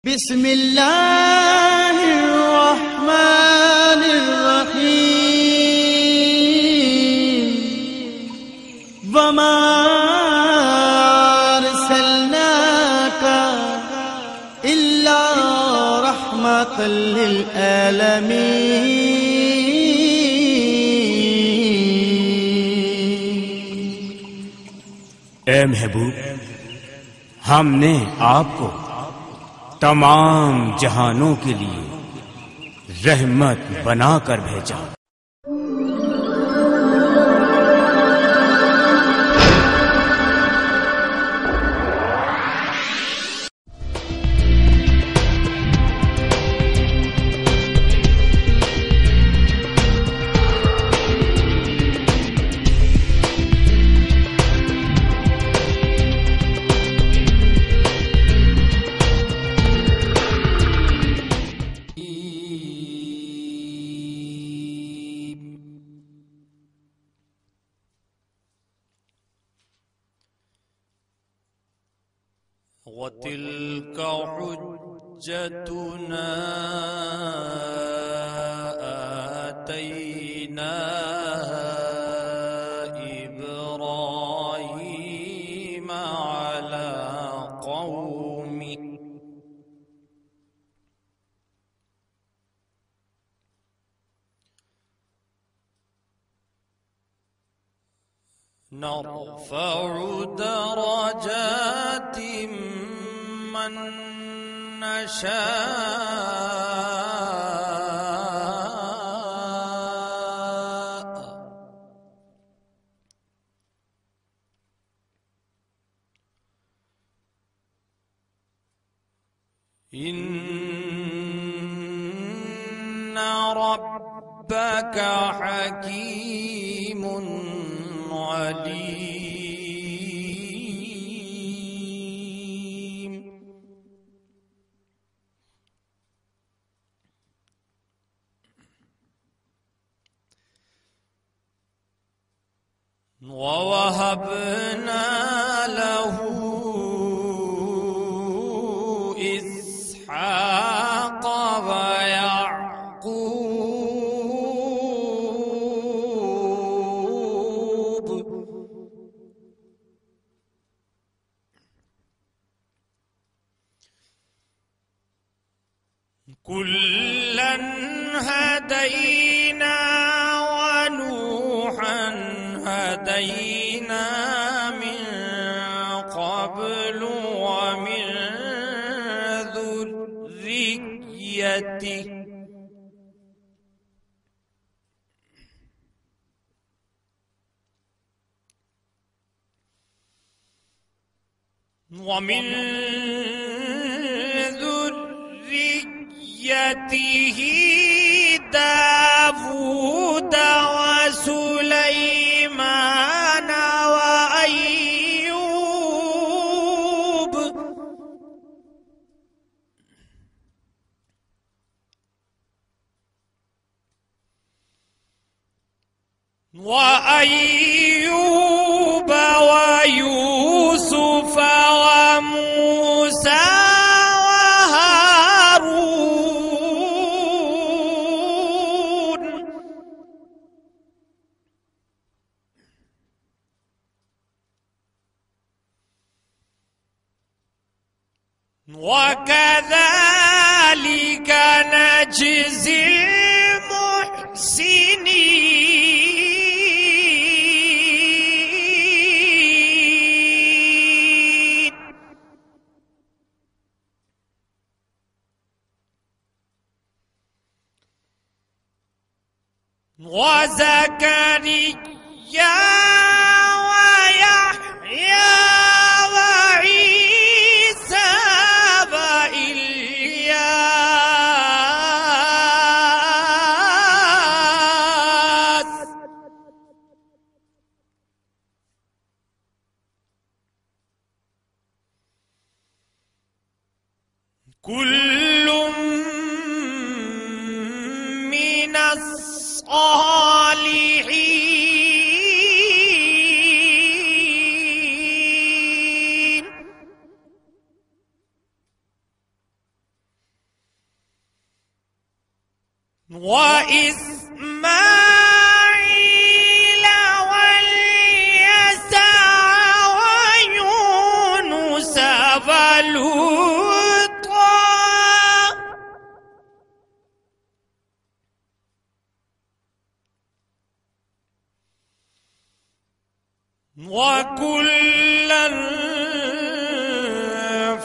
بسم الله الرحمن الرحيم وما أرسلناك إلا رحمة للعالمين۔ اے محبوب، ہم نے آپ کو تمام جہانوں کے لیے رحمت بنا کر بھیجا۔ وَتِلْكَ حُجَّتُنَا آتَيْنَاهَا إِبْرَاهِيمَ عَلَى قَوْمِهِ نَرْفَعُ دَرَجَاتٍ من نشاء إن ربك حكيم عليم۔ وَوَهَبْنَا لَهُ إِسْحَاقَ وَيَعْقُوبَ كُلًّا هَدَيْنَا وَنُوحًا هدينا من قبل ومن ذريته داوود وسليمان وأيوب ويوسف وموسى وهارون وكذلك نجزي المحسنين۔ وزكريا ويحيى وعيسى وإلياس كل من الصالحين۔ وإسماعيل واليسع ويونس ولوطا وكلا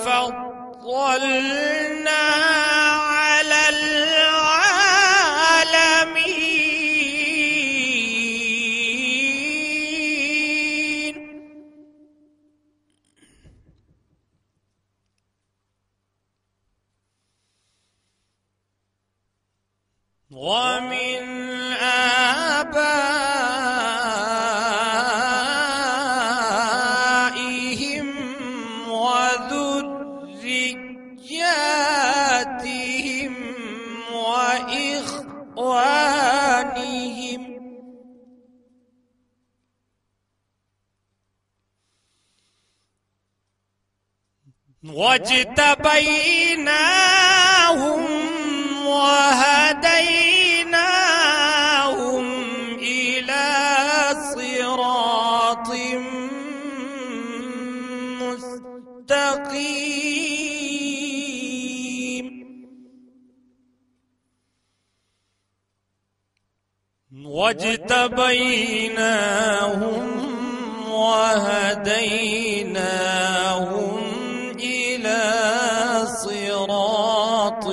فضلنا على العالمين ومن آبائهم وذرياتهم وإخوانهم واجتبيناهم وهديناهم إلى صراط مستقيم واجتبيناهم وهديناهم إلى صراط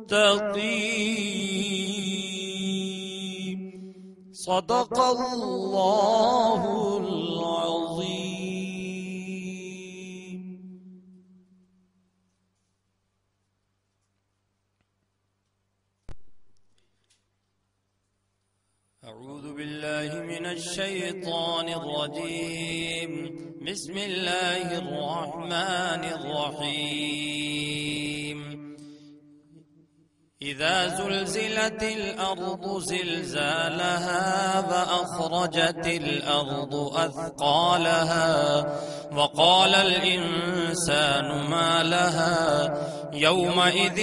مستقيم صدق الله العظيم. أعوذ بالله من الشيطان الرجيم. بسم الله الرحمن الرحيم. إذا زلزلت الأرض زلزالها فأخرجت الأرض أثقالها وقال الإنسان ما لها يومئذ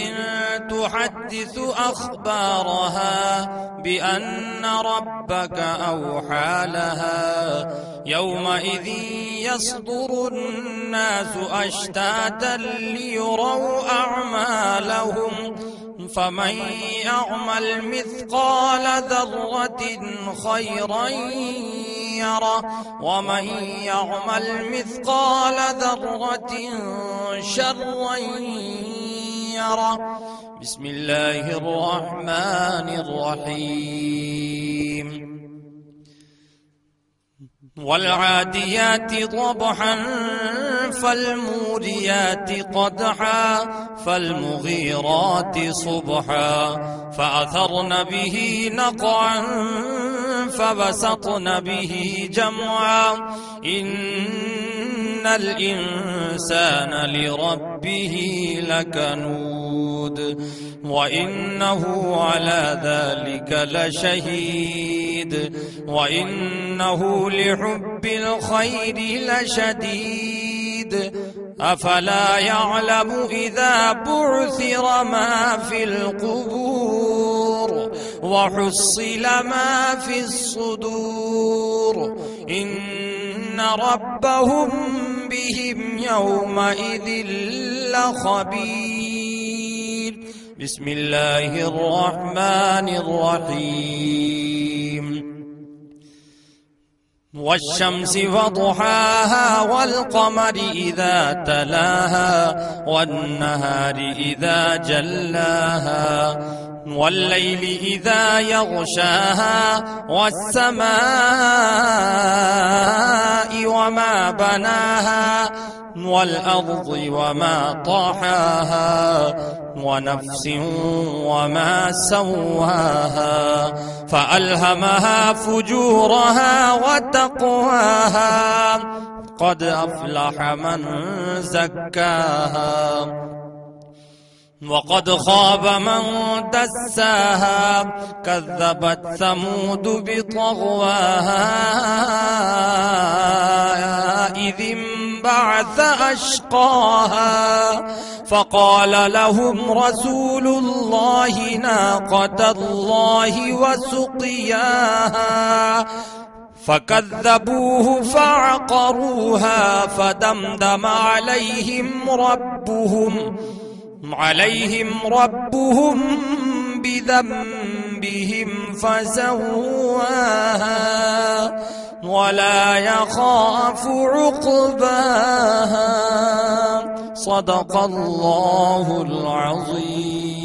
تحدث أخبارها بأن ربك أوحى لها يومئذ يصدر الناس أشتاتا ليروا أعمالهم فمن يعمل مثقال ذرة خيرا يره ومن يعمل مثقال ذرة شرا يره. بسم الله الرحمن الرحيم. والعاديات ضبحا فالموريات قدحا فالمغيرات صبحا فأثرن به نقعا فبسطن به جمعا إن الإنسان لربه لكنود وإنه على ذلك لشهيد وإنه لحب الخير لشديد أفلا يعلم إذا بعثر ما في القبور وحصل ما في الصدور إن ربهم بهم يومئذ لخبير. بسم الله الرحمن الرحيم. والشمس وضحاها والقمر إذا تلاها والنهار إذا جلاها والليل إذا يغشاها والسماء وما بناها والأرض وما طحاها ونفس وما سواها فألهمها فجورها وتقواها قد أفلح من زكاها وقد خاب من دساها كذبت ثمود بطغواها إذ انبعث أشقاها فقال لهم رسول الله ناقة الله وسقياها فكذبوه فعقروها فدمدم عليهم ربهم بذنبهم فسواها ولا يخاف عقباها صدق الله العظيم.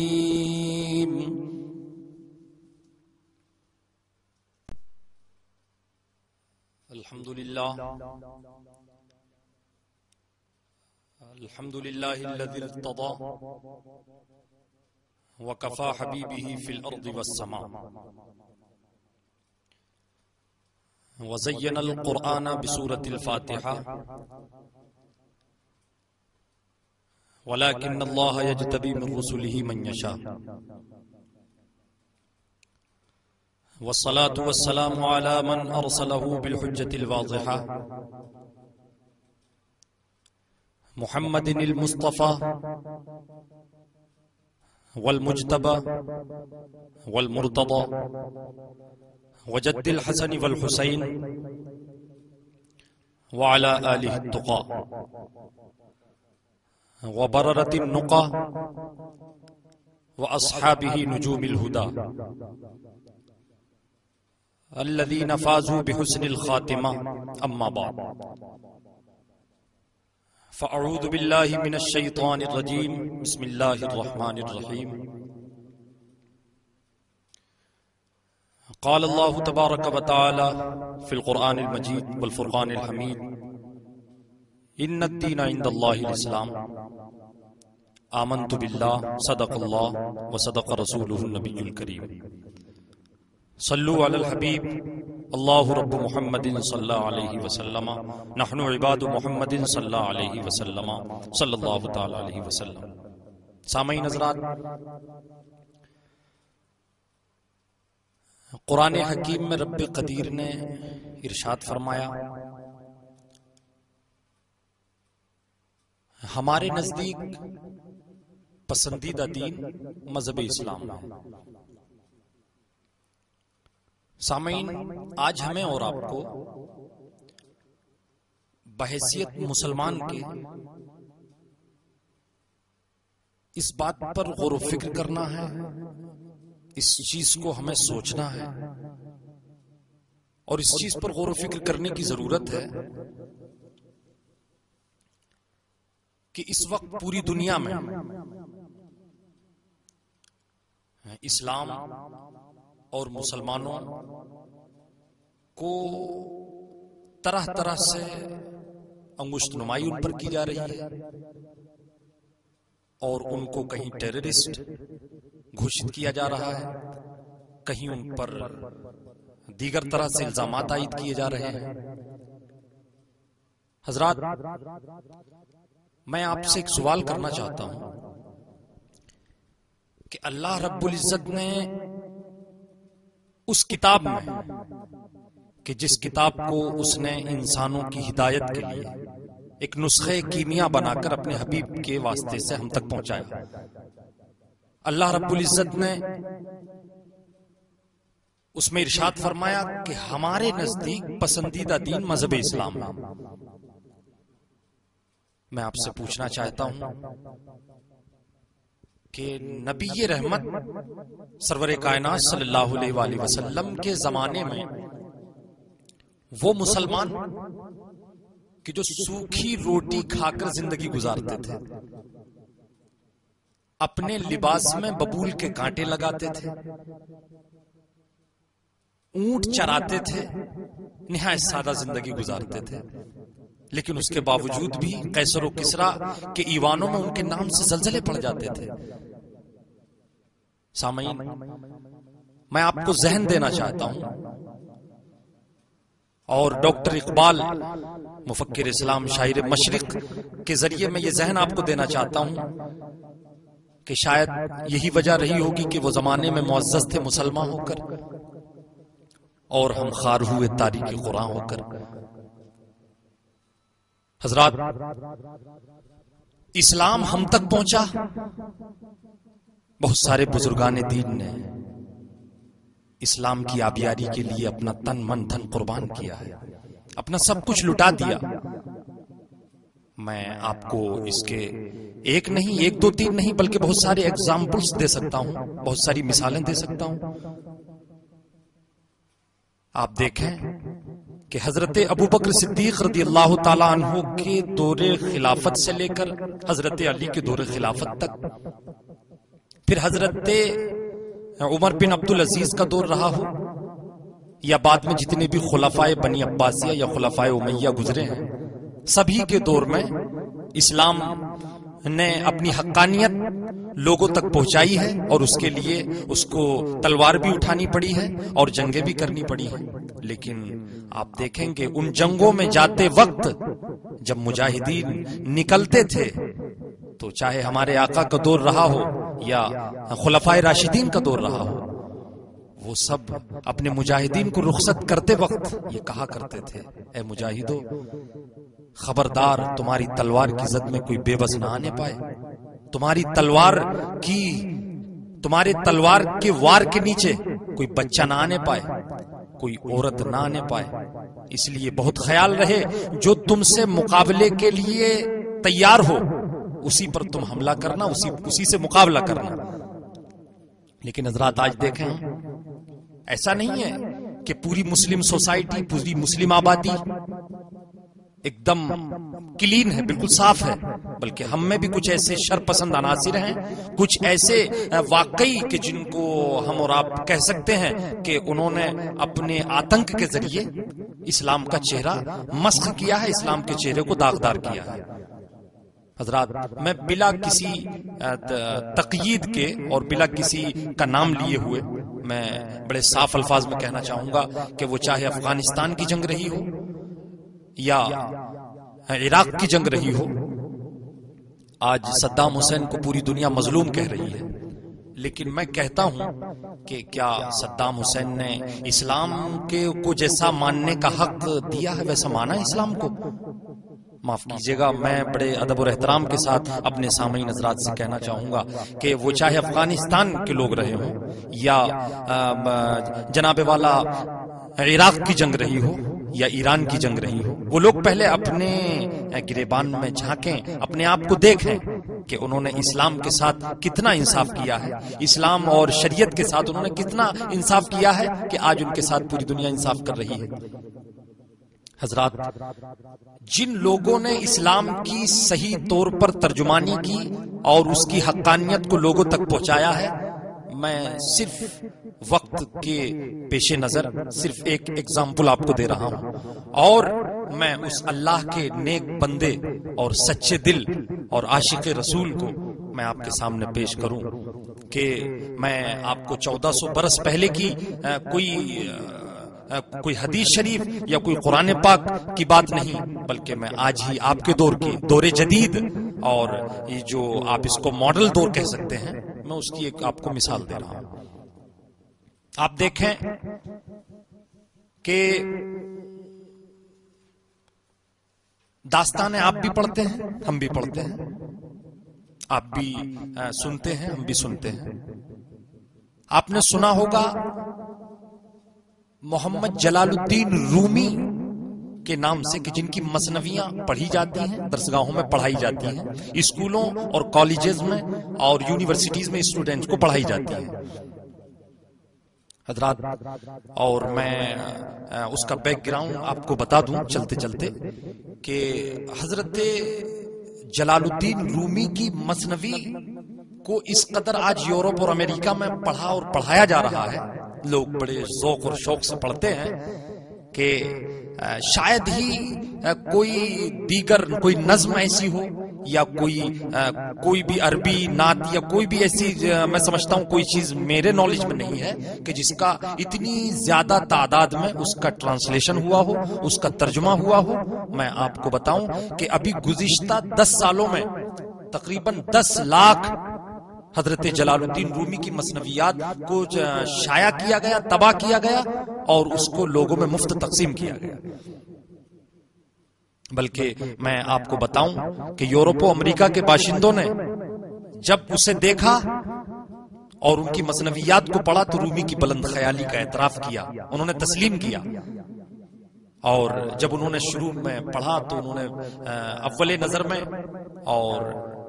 الحمد لله الذي ارتضى وكفى حبيبه في الأرض والسماء وزين القرآن بسورة الفاتحة ولكن الله يجتبي من رسله من يشاء والصلاة والسلام على من أرسله بالحجة الواضحة محمد المصطفى والمجتبى والمرتضى وجد الحسن والحسين وعلى آله التقى وبررة النقى وأصحابه نجوم الهدى الذين فازوا بحسن الخاتمة. أما بعد فأعوذ بالله من الشيطان الرجيم. بسم الله الرحمن الرحيم. قال الله تبارك وتعالى في القرآن المجيد والفرقان الحميد إن الدين عند الله الإسلام آمنت بالله صدق الله وصدق رسوله النبي الكريم. صلوا على الحبيب اللہ رب محمد صلی اللہ علیہ وسلم نحن عباد محمد صلی اللہ علیہ وسلم صلی اللہ تعالی علیہ وسلم. سامعین حضرات، قرآن حکیم میں رب قدیر نے ارشاد فرمایا ہمارے نزدیک پسندیدہ دین مذہب اسلام ہے. سامعین، آج ہمیں اور آپ کو بحیثیت مسلمان کے اس بات پر غور و فکر کرنا ہے، اس چیز کو ہمیں سوچنا ہے، اور اس چیز پر غور و فکر کرنے کی ضرورت ہے کہ اس وقت پوری دنیا میں اسلام اور مسلمانوں کو طرح طرح سے انگشت نمائی ان پر کی جا رہی ہے، اور ان کو کہیں ٹیررسٹ گھوشت کیا جا رہا ہے، کہیں ان پر دیگر طرح سے الزامات عائد کیے جا رہے ہیں. حضرات، میں آپ سے ایک سوال کرنا چاہتا ہوں کہ اللہ رب العزت نے اس کتاب میں کہ جس کتاب کو اس نے انسانوں کی ہدایت کے لیے ایک نسخے کیمیا بنا کر اپنے حبیب کے واسطے سے ہم تک پہنچایا، اللہ رب العزت نے اس میں ارشاد فرمایا کہ ہمارے نزدیک پسندیدہ دین مذہب اسلام ہے. میں آپ سے پوچھنا چاہتا ہوں کہ نبی رحمت سرور کائنات صلی اللہ علیہ وآلہ وسلم کے زمانے میں وہ مسلمان کہ جو سوکھی روٹی کھا کر زندگی گزارتے تھے، اپنے لباس میں ببول کے کانٹے لگاتے تھے، اونٹ چراتے تھے، نہایت سادہ زندگی گزارتے تھے، لیکن اس کے باوجود بھی قیصر و کسریٰ کے ایوانوں میں ان کے نام سے زلزلے پڑ جاتے تھے. سامعین، میں آپ کو ذہن دینا چاہتا ہوں، اور ڈاکٹر اقبال مفکر اسلام شاعر مشرق کے ذریعے میں یہ ذہن آپ کو دینا چاہتا ہوں کہ شاید یہی وجہ رہی ہوگی کہ وہ زمانے میں معزز تھے مسلمان ہو کر، اور ہم خار ہوئے تاریخ قرآن ہو کر. حضرات، اسلام ہم تک پہنچا، بہت سارے بزرگان دین نے اسلام کی آبیاری کے لیے اپنا تن من دھن قربان کیا ہے، اپنا سب کچھ لٹا دیا۔ میں آپ کو اس کے ایک نہیں، ایک دو تین نہیں، بلکہ بہت سارے ایگزامپلز دے سکتا ہوں، بہت ساری مثالیں دے سکتا ہوں۔ آپ دیکھیں کہ حضرت ابو بکر صدیق رضی اللہ تعالیٰ عنہ کے دور خلافت سے لے کر حضرت علی کے دور خلافت تک، پھر حضرت عمر بن عبدالعزیز کا دور رہا ہو، یا بعد میں جتنے بھی خلفائے بنی عباسیہ یا خلفائے امیہ گزرے ہیں، سبھی کے دور میں اسلام نے اپنی حقانیت لوگوں تک پہنچائی ہے، اور اس کے لیے اس کو تلوار بھی اٹھانی پڑی ہے اور جنگیں بھی کرنی پڑی ہیں۔ لیکن آپ دیکھیں گے ان جنگوں میں جاتے وقت جب مجاہدین نکلتے تھے تو چاہے ہمارے آقا کا دور رہا ہو یا خلفائے راشدین کا دور رہا ہو، وہ سب اپنے مجاہدین کو رخصت کرتے وقت یہ کہا کرتے تھے، اے مجاہدو خبردار تمہاری تلوار کی زد میں کوئی بے بس نہ آنے پائے، تمہارے تلوار کے وار کے نیچے کوئی بچہ نہ آنے پائے، کوئی عورت نہ آنے پائے، اس لیے بہت خیال رہے جو تم سے مقابلے کے لیے تیار ہو اسی پر تم حملہ کرنا، اسی سے مقابلہ کرنا۔ لیکن حضرات آج دیکھیں ایسا نہیں ہے کہ پوری مسلم سوسائٹی، پوری مسلم آبادی ایک دم کلین ہے، بالکل صاف ہے، بلکہ ہم میں بھی کچھ ایسے شرپسند عناصر ہیں، کچھ ایسے واقعی کہ جن کو ہم اور آپ کہہ سکتے ہیں کہ انہوں نے اپنے آتنک کے ذریعے اسلام کا چہرہ مسخ کیا ہے، اسلام کے چہرے کو داغدار کیا ہے۔ حضرات میں بلا کسی تقیید کے اور بلا کسی کا نام لیے ہوئے میں بڑے صاف الفاظ میں کہنا چاہوں گا کہ وہ چاہے افغانستان کی جنگ رہی ہو یا عراق کی جنگ رہی ہو، آج صدام حسین کو پوری دنیا مظلوم کہہ رہی ہے، لیکن میں کہتا ہوں کہ کیا صدام حسین نے اسلام کو جیسا ماننے کا حق دیا ہے ویسا مانا اسلام کو؟ معاف کیجیے گا، میں بڑے ادب اور احترام کے ساتھ اپنے سامعین حضرات سے کہنا چاہوں گا کہ وہ چاہے افغانستان کے لوگ رہے ہوں یا جناب والا عراق کی جنگ رہی ہو یا ایران کی جنگ رہی ہو، وہ لوگ پہلے اپنے گریبان میں جھانکیں، اپنے آپ کو دیکھیں کہ انہوں نے اسلام کے ساتھ کتنا انصاف کیا ہے، اسلام اور شریعت کے ساتھ انہوں نے کتنا انصاف کیا ہے کہ آج ان کے ساتھ پوری دنیا انصاف کر رہی ہے۔ حضرات، جن لوگوں نے اسلام کی صحیح طور پر ترجمانی کی اور اس کی حقانیت کو لوگوں تک پہنچایا ہے، میں صرف وقت کے پیش نظر صرف ایک ایگزامپل آپ کو دے رہا ہوں، اور میں اس اللہ کے نیک بندے اور سچے دل اور عاشق رسول کو میں آپ کے سامنے پیش کروں کہ میں آپ کو 1400 برس پہلے کی کوئی حدیث شریف یا کوئی قرآن پاک کی بات نہیں، بلکہ میں آج ہی آپ کے دور کی دور جدید اور یہ جو آپ اس کو ماڈل دور کہہ سکتے ہیں، میں اس کی ایک آپ کو مثال دے رہا ہوں۔ آپ دیکھیں کہ داستانیں آپ بھی پڑھتے ہیں، ہم بھی پڑھتے ہیں، آپ بھی سنتے ہیں، ہم بھی سنتے ہیں۔ آپ نے سنا ہوگا محمد جلال الدین رومی کے نام سے کہ جن کی مثنویاں پڑھی جاتی ہیں، درسگاہوں میں پڑھائی جاتی ہیں، اسکولوں اور کالجز میں اور یونیورسٹیز میں اسٹوڈنٹس کو پڑھائی جاتی ہیں۔ حضرات، اور میں اس کا بیک گراؤنڈ آپ کو بتا دوں چلتے چلتے کہ حضرت جلال الدین رومی کی مثنوی کو اس قدر آج یورپ اور امریکہ میں پڑھا اور پڑھایا جا رہا ہے، لوگ بڑے ذوق اور شوق سے پڑھتے ہیں کہ شاید ہی کوئی نظم ایسی ہو یا کوئی بھی عربی نعت یا کوئی بھی ایسی، میں سمجھتا ہوں کوئی چیز میرے نالج میں نہیں ہے کہ جس کا اتنی زیادہ تعداد میں اس کا ٹرانسلیشن ہوا ہو، اس کا ترجمہ ہوا ہو۔ میں آپ کو بتاؤں کہ ابھی گزشتہ 10 سالوں میں تقریباً 10 لاکھ حضرت جلال الدین رومی کی مثنویات کو شائع کیا گیا، طبع کیا گیا اور اس کو لوگوں میں مفت تقسیم کیا گیا۔ بلکہ میں آپ کو بتاؤں کہ یورپ و امریکہ کے باشندوں نے جب اسے دیکھا اور ان کی مثنویات کو پڑھا تو رومی کی بلند خیالی کا اعتراف کیا، انہوں نے تسلیم کیا. اور جب انہوں نے شروع میں پڑھا تو انہوں نے اول نظر میں اور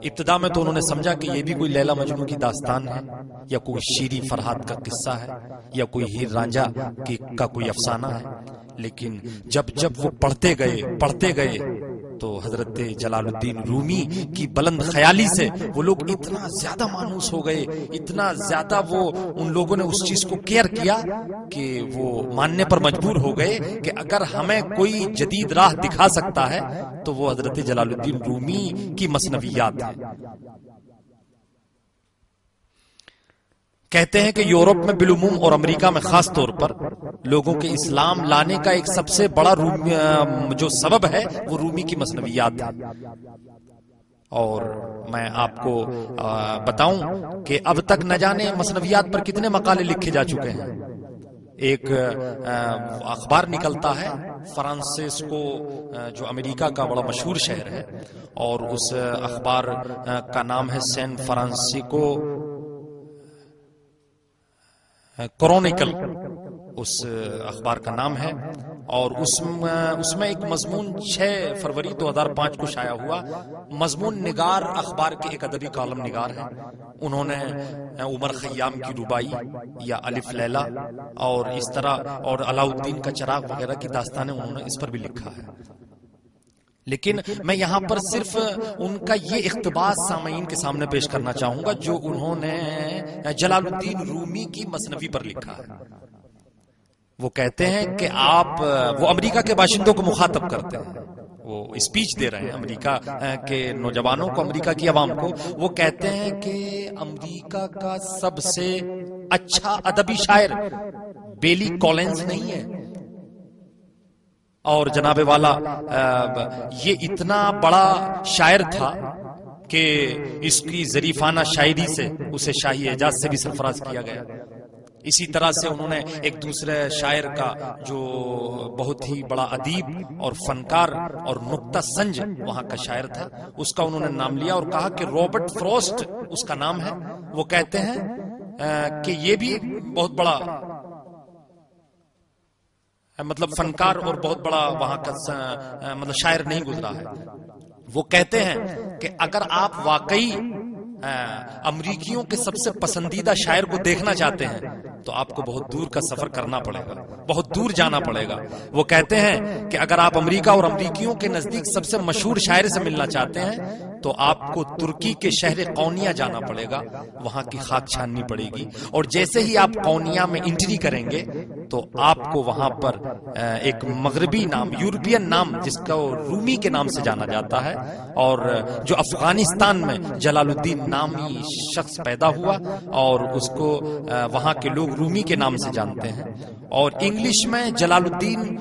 ابتدا میں تو انہوں نے سمجھا کہ یہ بھی کوئی لیلا مجنوں کی داستان ہے یا کوئی شیری فرہاد کا قصہ ہے یا کوئی ہیر رانجھا کا کوئی افسانہ ہے. لیکن جب وہ پڑھتے گئے تو حضرت جلال الدین رومی کی بلند خیالی سے وہ لوگ اتنا زیادہ مانوس ہو گئے، اتنا زیادہ وہ ان لوگوں نے اس چیز کو کیئر کیا کہ وہ ماننے پر مجبور ہو گئے کہ اگر ہمیں کوئی جدید راہ دکھا سکتا ہے تو وہ حضرت جلال الدین رومی کی مثنویات ہے. کہتے ہیں کہ یورپ میں بالعموم اور امریکہ میں خاص طور پر لوگوں کے اسلام لانے کا ایک سب سے بڑا جو سبب ہے وہ رومی کی مثنویات ہے. اور میں آپ کو بتاؤں کہ اب تک نہ جانے مثنویات پر کتنے مقالے لکھے جا چکے ہیں. ایک اخبار نکلتا ہے فرانسسکو جو امریکہ کا بڑا مشہور شہر ہے، اور اس اخبار کا نام ہے سین فرانسسکو کرونیکل، اس اخبار کا نام ہے. اور اس میں ایک مضمون 6 فروری 2005 کو شائع ہوا. مضمون نگار اخبار کے ایک ادبی کالم نگار ہیں، انہوں نے عمر خیام کی ربائی یا الف لیلا اور اس طرح اور علاؤالدین کا چراغ وغیرہ کی داستانیں انہوں نے اس پر بھی لکھا ہے. لیکن میں یہاں پر صرف ان کا یہ اقتباس سامعین کے سامنے پیش کرنا چاہوں گا جو انہوں نے جلال الدین رومی کی مثنوی پر لکھا ہے. وہ کہتے ہیں کہ وہ امریکہ کے باشندوں کو مخاطب کرتے ہیں، وہ اسپیچ دے رہے ہیں امریکہ کے نوجوانوں کو، امریکہ کی عوام کو. وہ کہتے ہیں کہ امریکہ کا سب سے اچھا ادبی شاعر بیلی کولنز نہیں ہے، اور جناب والا یہ اتنا بڑا شاعر تھا کہ اس کی ظریفانہ شاعری سے اسے شاہی اعزاز سے بھی سرفراز کیا گیا. اسی طرح سے انہوں نے ایک دوسرے شاعر کا جو بہت ہی بڑا ادیب اور فنکار اور نکتہ سنج وہاں کا شاعر تھا، اس کا انہوں نے نام لیا اور کہا کہ رابرٹ فروسٹ اس کا نام ہے. وہ کہتے ہیں کہ یہ بھی بہت بڑا مطلب فنکار اور بہت بڑا وہاں کا مطلب شاعر نہیں گزرا ہے. وہ کہتے ہیں کہ اگر آپ واقعی امریکیوں کے سب سے پسندیدہ شاعر کو دیکھنا چاہتے ہیں تو آپ کو بہت دور کا سفر کرنا پڑے گا، بہت دور جانا پڑے گا. وہ کہتے ہیں کہ اگر آپ امریکہ اور امریکیوں کے نزدیک سب سے مشہور شاعر سے ملنا چاہتے ہیں تو آپ کو ترکی کے شہر قونیہ جانا پڑے گا، وہاں کی خاک چھاننی پڑے گی. اور جیسے ہی آپ قونیہ میں انٹری کریں گے تو آپ کو وہاں پر ایک مغربی نام، یورپین نام جس کا رومی کے نام سے جانا جاتا ہے، اور جو افغانستان میں جلال الدین نامی شخص پیدا ہوا اور اس کو وہاں کے لوگ رومی کے نام سے جانتے ہیں. اور انگلش میں جلال الدین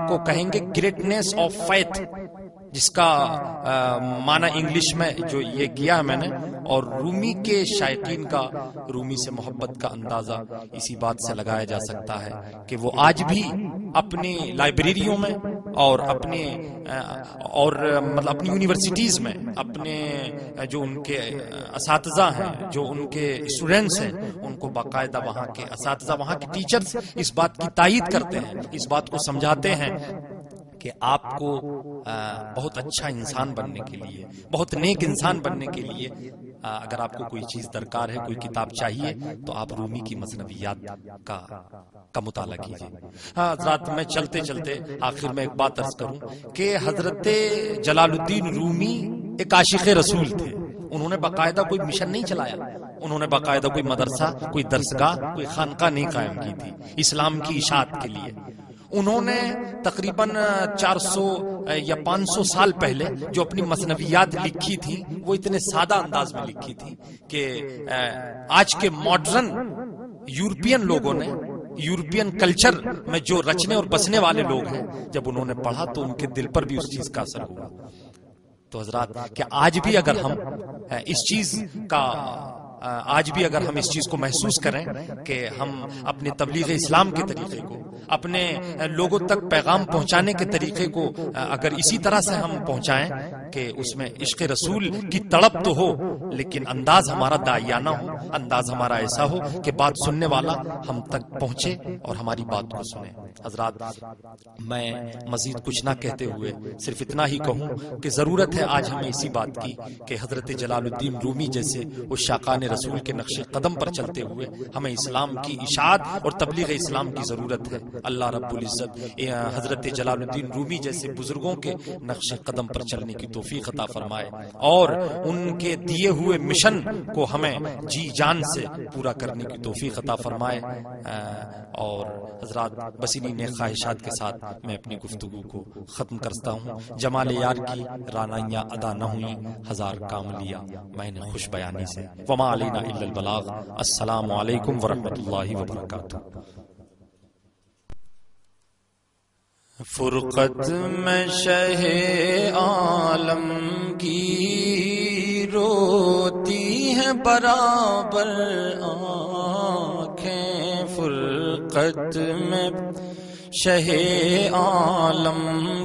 کو کہیں گے گریٹنیس آف فیتھ، جس کا معنی انگلش میں جو یہ کیا ہے میں نے. اور رومی کے شائقین کا رومی سے محبت کا اندازہ اسی بات سے لگایا جا سکتا ہے کہ وہ آج بھی اپنی لائبریریوں میں اور مطلب اپنی یونیورسٹیز میں اپنے جو ان کے اساتذہ ہیں، جو ان کے اسٹوڈنٹس ہیں، ان کو باقاعدہ وہاں کے اساتذہ، وہاں کے ٹیچرز اس بات کی تائید کرتے ہیں، اس بات کو سمجھاتے ہیں کہ آپ کو بہت اچھا انسان بننے کے لیے، بہت نیک انسان بننے کے لیے اگر آپ کو کوئی چیز درکار ہے، کوئی کتاب چاہیے تو آپ رومی کی مثنویات کا مطالعہ کیجیے. ہاں حضرات، میں چلتے چلتے آخر میں ایک بات عرض کروں کہ حضرت جلال الدین رومی ایک عاشق رسول تھے. انہوں نے باقاعدہ کوئی مشن نہیں چلایا، انہوں نے باقاعدہ کوئی مدرسہ، کوئی درسگاہ، کوئی خانقاہ نہیں قائم کی تھی اسلام کی اشاعت کے لیے. انہوں نے تقریباً 400 یا 500 سال پہلے جو اپنی مثنویات لکھی تھی وہ اتنے سادہ انداز میں لکھی تھی کہ آج کے ماڈرن یورپین لوگوں نے، یورپین کلچر میں جو رچنے اور بسنے والے لوگ ہیں، جب انہوں نے پڑھا تو ان کے دل پر بھی اس چیز کا اثر ہوا. تو حضرات، کہ آج بھی اگر ہم اس چیز کو محسوس کریں کہ ہم اپنے تبلیغ اسلام کے طریقے کو، اپنے لوگوں تک پیغام پہنچانے کے طریقے کو اگر اسی طرح سے ہم پہنچائیں کہ اس میں عشق رسول کی تڑپ تو ہو لیکن انداز ہمارا داعیانہ ہو، انداز ہمارا ایسا ہو کہ بات سننے والا ہم تک پہنچے اور ہماری بات کو سنے۔ حضرات، میں مزید کچھ نہ کہتے ہوئے صرف اتنا ہی کہوں کہ ضرورت ہے آج ہمیں اسی بات کی کہ حضرت جلال الدین رومی جیسے عشاقان رسول کے نقش قدم پر چلتے ہوئے ہمیں اسلام کی اشاعت اور تبلیغ اسلام کی ضرورت ہے۔ اللہ رب العزت حضرت جلال الدین رومی جیسے بزرگوں کے نقش قدم پر چلنے کی توفیق عطا فرمائے اور ان کے دیے ہوئے مشن کو ہمیں جی جان سے پورا کرنے کی توفیق عطا فرمائے۔ اور حضرات، بس انہی نیک خواہشات کے ساتھ میں اپنی گفتگو کو ختم کرتا ہوں۔ جمال یار کی رانائیاں ادا نہ ہوئیں، ہزار کام لیا میں نے خوش بیانی سے۔ وما علینا الا البلاغ۔ السلام علیکم ورحمۃ اللہ وبرکاتہ۔ فرقت میں شہ عالم کی روتی ہیں برابر آنکھیں، فرقت میں شہ عالم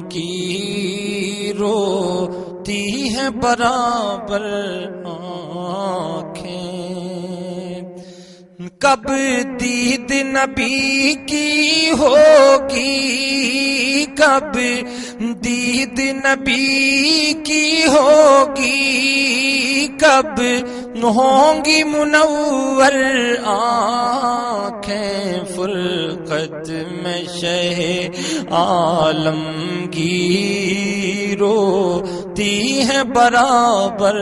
کی روتی ہیں برابر آنکھیں، کب دید نبی کی ہوگی، کب دید نبی کی ہوگی، کب ہوں گی منور آنکھیں، فرقت میں شہ عالم کی روتی ہیں برابر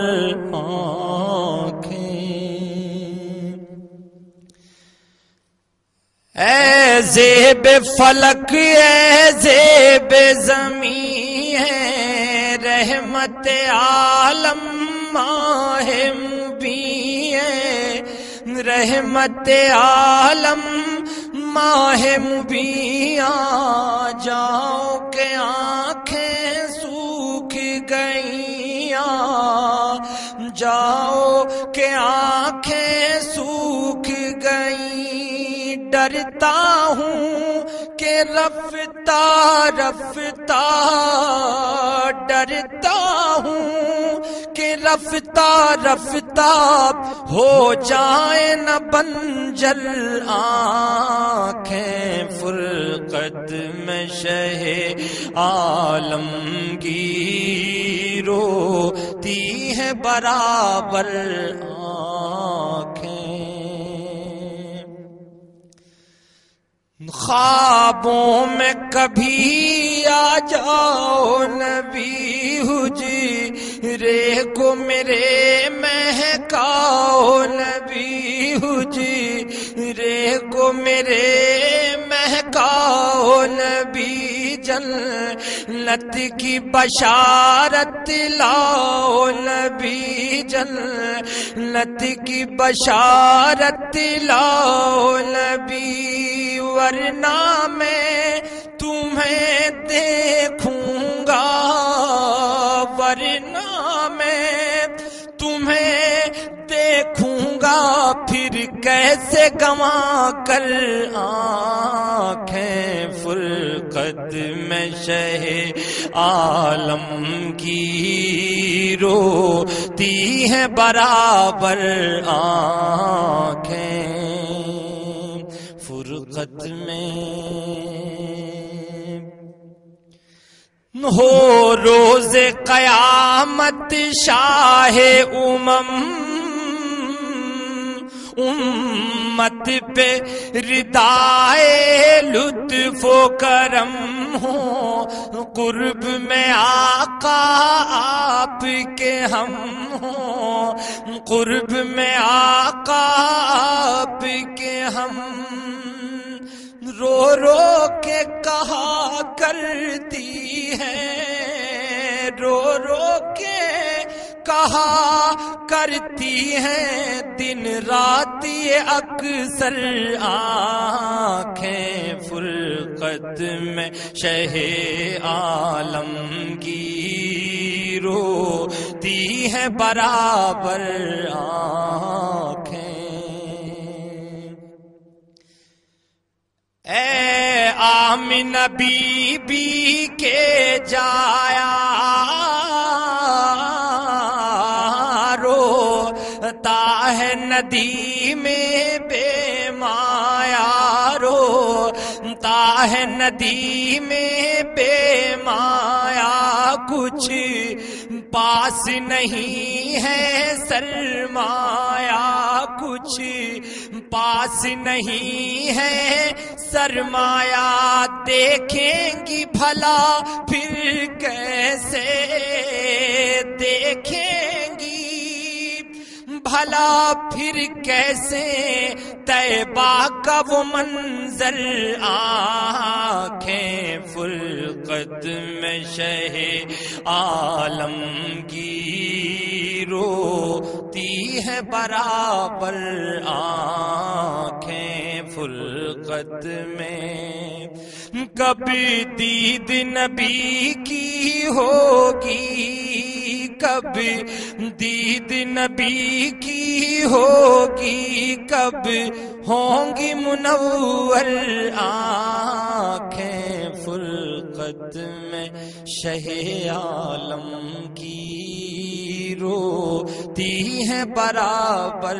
آنکھیں۔ اے زیب فلک اے زیب زمین ہے، رحمت عالم ماہ مبین ہے، رحمت عالم ماہ مبین، آ جاؤ کہ آنکھیں سوکھ گئیں، آ جاؤ کہ آنکھیں سوکھ گئیں، ڈرتا ہوں کہ رفتہ رفتہ، ڈرتا ہوں کہ رفتہ رفتہ ہو جائیں نہ بنجر آنکھیں، فرقت میں شہ عالم کی روتی ہے برابر آنکھیں۔ خوابوں میں کبھی آ جاؤ نبی حجرے کو میرے مہکاؤ، نبی حجرے کو میرے مہکاؤ، نبی جنت کی بشارت لاؤ، نبی جنت کی بشارت لاؤ، نبی ورنہ میں تمہیں دیکھوں گا، ورنہ میں تمہیں دیکھوں گا، پھر کیسے گنوا کر آنکھیں، فرقت میں شہ عالم کی روتی ہے برابر آنکھیں، فرقت میں ہو روز قیامت شاہ امت پہ ردائے لطف و کرم ہو، قرب میں آقا آپ کے ہم ہوں، قرب میں آقا آپ کے ہم، رو رو کے کہا کرتی ہے، رو رو کے کہا کرتی ہیں، دن رات یہ اکثر آنکھیں، فرقت میں شہ عالم کی روتی ہے برابر آنکھیں۔ اے آمنہ بی بی کے جایا روتا ہے ندی میں بے مایا روتا ہے ندی میں بے مایا کچھ پاس نہیں ہے سرمایا کچھ پاس نہیں ہے سرمایا دیکھیں گی بھلا پھر کیسے دیکھیں گی بھلا پھر کیسے طیبہ کا وہ منظر آنکھیں فرقت میں شہ عالم کی روتی ہے برابر آنکھیں فرقت میں کبھی دید نبی کی ہوگی کب دید نبی کی ہوگی کب ہوں گی منور آنکھیں فرقت میں شہ عالم کی روتی ہیں برابر